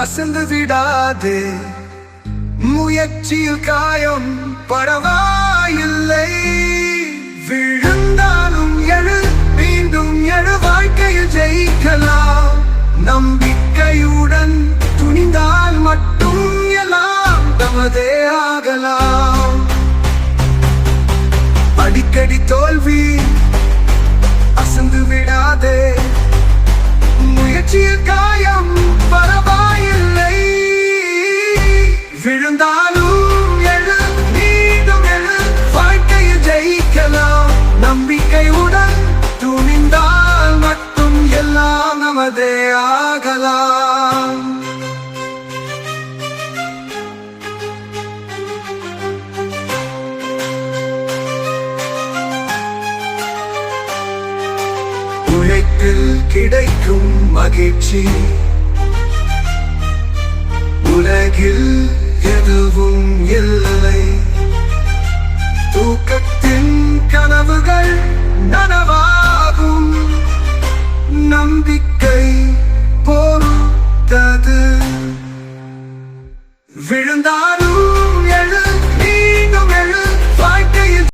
அசந்து விடாதே, முயற்சியில் காயம் பரவாயில்லை. விழுந்தாலும் எழு, மீண்டும் எழு, வாழ்க்கையில் ஜெயிக்கலாம். நம்பிக்கையுடன் துணிந்தால் மட்டும் எல்லாம் நமதே ஆகலாம். அடிக்கடி தோல்வி, அசந்து விடாதே, முயற்சியில் காயம் பரவாயில்லை. விழுந்தாலும் எழு, மீண்டும் எழு, வாழ்க்கையில் ஜெயிக்கலாம். நம்பிக்கையுடன் துணிந்தால் மட்டும் எல்லாம் நமதே ஆகலாம். உழைப்பில் கிடைக்கும் மகிழ்ச்சி உலகில் எதுவும் இல்லை. தூக்கத்தின் கனவுகள் நனவாகும். நம்பிக்கை பொறுத்தது. விழுந்தால்